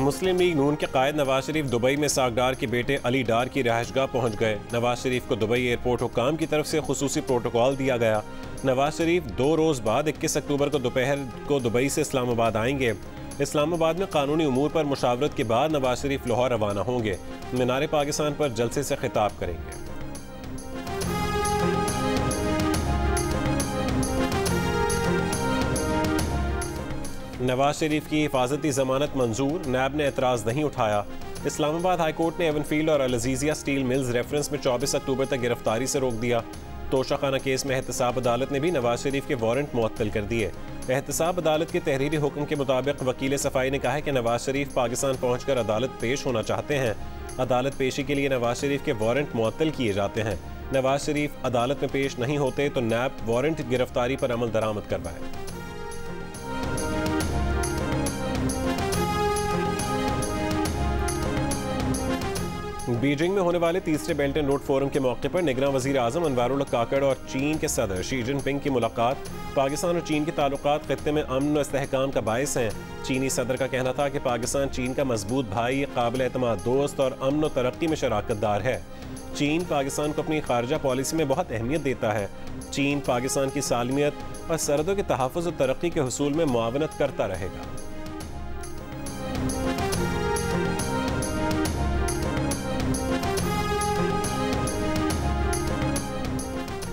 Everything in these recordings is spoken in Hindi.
मुस्लिम लीग नून के कायद नवाज शरीफ दुबई में साक डार के बेटे अली डार की रिहाइशगाह पहुंच गए। नवाज शरीफ को दुबई एयरपोर्ट हुकाम की तरफ से खुसूसी प्रोटोकॉल दिया गया। नवाज शरीफ 2 रोज़ बाद 21 अक्टूबर को दोपहर को दुबई से इस्लामाबाद आएंगे। इस्लामाबाद में कानूनी उमूर पर मुशावरत के बाद नवाज शरीफ लाहौर रवाना होंगे। मीनार पाकिस्तान पर जलसे से खिताब करेंगे। नवाज शरीफ की हिफाजती जमानत मंजूर, नैब ने एतराज़ नहीं उठाया। इस्लामाबाद हाई कोर्ट ने एवनफील्ड और अलअज़ीज़िया स्टील मिल्स रेफरेंस में 24 अक्टूबर तक गिरफ्तारी से रोक दिया। तोशाखाना केस में एहतसाब अदालत ने भी नवाज शरीफ के वारंट मुअत्तल कर दिए। एहतसाब अदालत के तहरीरी हुक्म के मुताबिक वकील सफाई ने कहा है कि नवाज शरीफ पाकिस्तान पहुंचकर अदालत पेश होना चाहते हैं। अदालत पेशी के लिए नवाज शरीफ के वारंट मुअत्तल किए जाते हैं। नवाज शरीफ अदालत में पेश नहीं होते तो नैब वारंट गिरफ्तारी पर अमल दरामद करवाए। बीजिंग में होने वाले तीसरे बेल्ट एंड रोड फोरम के मौके पर निगरान वज़ीर आज़म अनवारुल काकड़ और चीन के सदर शी जिनपिंग की मुलाकात। पाकिस्तान और चीन के ताल्लुकात खित्ते में अमन और इस्तेहकाम का बायस हैं। चीनी सदर का कहना था कि पाकिस्तान चीन का मजबूत भाई, काबिल एतमाद दोस्त और अमन और तरक्की में शराकतदार है। चीन पाकिस्तान को अपनी खारजा पॉलिसी में बहुत अहमियत देता है। चीन पाकिस्तान की सालमियत और सरहदों के तहफ़्फ़ुज़ और तरक्की के हुसूल में मुआवनत करता रहेगा।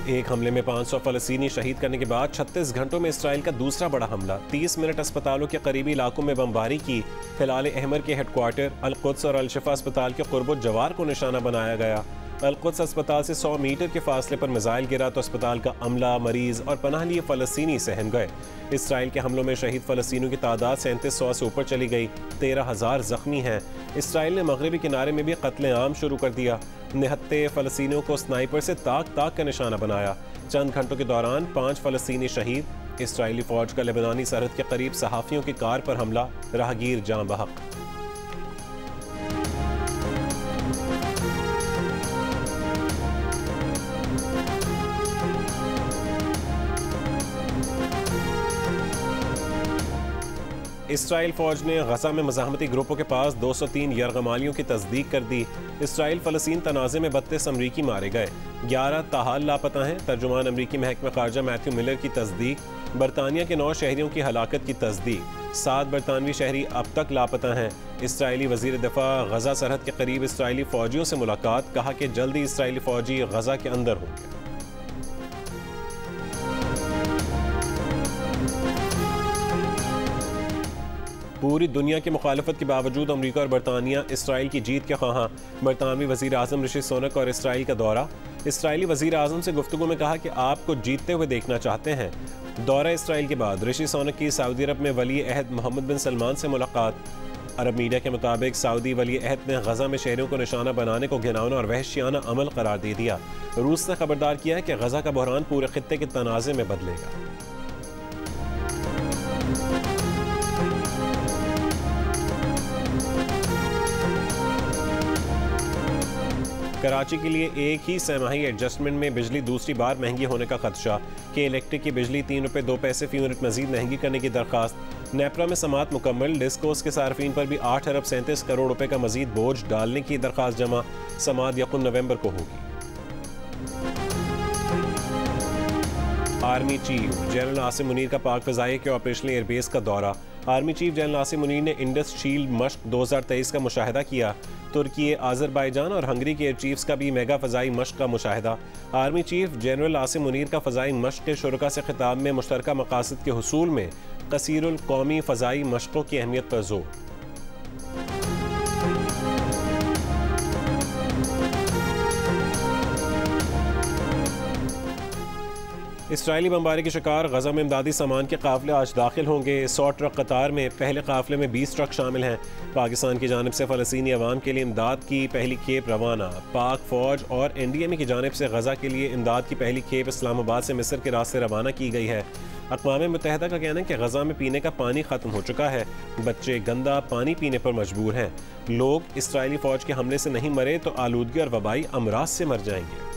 एक हमले में 500 फ़लस्तीनी शहीद करने के बाद 36 घंटों में इसराइल का दूसरा बड़ा हमला। 30 मिनट अस्पतालों के करीबी इलाकों में बमबारी की। हिलाल अहमर के हेडक्वार्टर अल-कुद्स और अल-शिफा अस्पताल के कुर्ब जवार को निशाना बनाया गया। अल-कुद्स अस्पताल से 100 मीटर के फासले पर मिसाइल गिरा तो अस्पताल का अमला, मरीज और पनाह लिए फ़लस्तीनी सहम गए। इसराइल के हमलों में शहीद फ़लस्तीनियों की तादाद 3700 से ऊपर चली गई। 13,000 जख्मी हैं। इसराइल ने मगरबी किनारे में भी कत्ले आम शुरू कर दिया। निहत्ते फ़लस्तीनियों को स्नाइपर से ताक ताक का निशाना बनाया। चंद घंटों के दौरान 5 फ़लस्तीनी शहीद। इसराइली फ़ौज का लेबनानी सरहद के करीब सहाफ़ियों की कार पर हमला, राहगीर जाँ बहक। इसराइल फ़ौज ने गजा में मज़ाहमती ग्रुपों के पास 203 यरगमालियों की तस्दीक कर दी। इसराइल फ़लस्तीन तनाज़े में 32 अमरीकी मारे गए, 11 ताहाल लापता हैं। तर्जुमान अमरीकी महकमा ख़ारजा मैथ्यू मिलर की तस्दीक। बरतानिया के 9 शहरियों की हलाकत की तस्दीक। 7 बरतानवी शहरी अब तक लापता हैं। इसराइली वज़ीर दिफ़ा गजा सरहद के करीब इसराइली फ़ौजियों से मुलाकात, कहा कि जल्दी इसराइली फ़ौजी गजा के अंदर होंगे। पूरी दुनिया की मुखालफत के बावजूद अमरीका और बरतानिया इसराइल की जीत के ख्वाहां। बरतानवी वज़ीर आज़म ऋषि सुनक और इसराइल का दौरा। इसराइली वज़ीर आज़म से गुफ्तगू में कहा कि आपको जीतते हुए देखना चाहते हैं। दौरा इसराइल के बाद ऋषि सुनक की सऊदी अरब में वली अहद मोहम्मद बिन सलमान से मुलाकात। अरब मीडिया के मुताबिक सऊदी वली अहद ने गजा में शहरों को निशाना बनाने को घिनौना और वहशियाना अमल करार दे दिया। रूस ने खबरदार किया है कि गजा का बहरान पूरे खित्ते के तनाज़े में बदलेगा। कराची के लिए एक ही सहमाही एडजस्टमेंट में बिजली दूसरी बार महंगी होने का खदशा। के इलेक्ट्रिक की बिजली 3 रुपये 2 पैसे फी यूनिट मजीद महंगी करने की दरखास्त। नेपरा में समात मुकम्मल। डिस्कोस के सार्फिन पर भी 8 अरब 37 करोड़ रुपए का मजीद बोझ डालने की दरखास्त जमा। समात 1 नवंबर को होगी। Army chief general Asim Munir का पाक फ़ज़ाइया के ऑपरेशनल एयरबेस का दौरा। Army chief general Asim Munir ने इंडस शील्ड मश्क 2023 का मुशाहिदा किया। तुर्की, आज़रबाईजान और हंगरी के एयर चीफ्स का भी मेगा फ़ज़ाई मश्क का मुशाहिदा। Army chief general Asim Munir का फ़ज़ाई मश्क के शुरका से खिताब में मुश्तरका मकासद के हुसूल में कसीरुल कौमी फ़ज़ाई मश्कों की अहमियत पर जोर। इसराइली बमबारी के शिकार गजा में इमदादी सामान के काफ़िले आज दाखिल होंगे। 100 ट्रक कतार में, पहले काफ़िले में 20 ट्रक शामिल हैं। पाकिस्तान की जानिब से फ़लस्तीनी अवाम के लिए इमदाद की पहली खेप रवाना। पाक फ़ौज और NDMA की जानिब से गजा के लिए इमदाद की पहली खेप इस्लामाबाद से मिस्र के रास्ते रवाना की गई है। अक़वाम मुत्तहिदा का कहना है कि गजा में पीने का पानी ख़त्म हो चुका है। बच्चे गंदा पानी पीने पर मजबूर हैं। लोग इसराइली फ़ौज के हमले से नहीं मरे तो आलूदगी और वबाई अमराज से मर जाएंगे।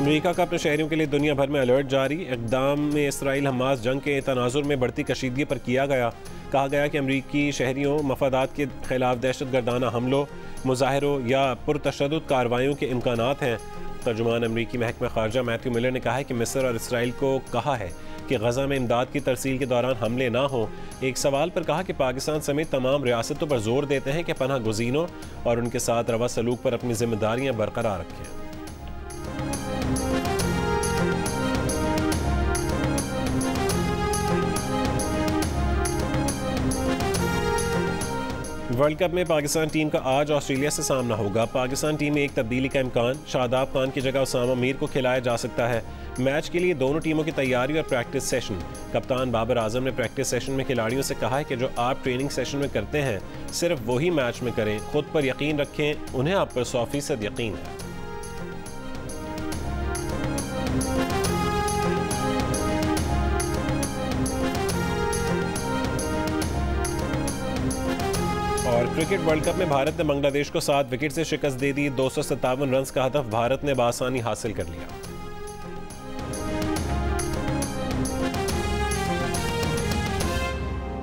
अमेरिका का अपने शहरियों के लिए दुनिया भर में अलर्ट जारी। इक़दाम में इसराइल हमास जंग के तनाजुर में बढ़ती कशीदगी पर किया गया। कहा गया कि अमरीकी शहरियों मफादात के खिलाफ दहशतगर्दाना हमलों, मुजाहरों या पुरतशद्दुद कार्रवाइयों के इम्कानात हैं। तर्जुमान अमरीकी महकमा खारजा मैथ्यू मिलर ने कहा है कि मिस्र और इसराइल को कहा है कि गजा में इमदाद की तरसील के दौरान हमले ना हों। एक सवाल पर कहा कि पाकिस्तान समेत तमाम रियासतों पर जोर देते हैं कि पनाह गुज़ीनों और उनके साथ रवा सलूक पर अपनी जिम्मेदारियां बरकरार रखें। वर्ल्ड कप में पाकिस्तान टीम का आज ऑस्ट्रेलिया से सामना होगा। पाकिस्तान टीम में एक तब्दीली का इम्कान, शादाब खान की जगह उसामा मीर को खिलाया जा सकता है। मैच के लिए दोनों टीमों की तैयारी और प्रैक्टिस सेशन। कप्तान बाबर आजम ने प्रैक्टिस सेशन में खिलाड़ियों से कहा है कि जो आप ट्रेनिंग सेशन में करते हैं सिर्फ वही मैच में करें। खुद पर यकीन रखें, उन्हें आप पर 100% यकीन है। और क्रिकेट वर्ल्ड कप में भारत ने बांग्लादेश को 7 विकेट से शिकस्त दे दी। 257 रन का हदफ भारत ने बआसानी हासिल कर लिया।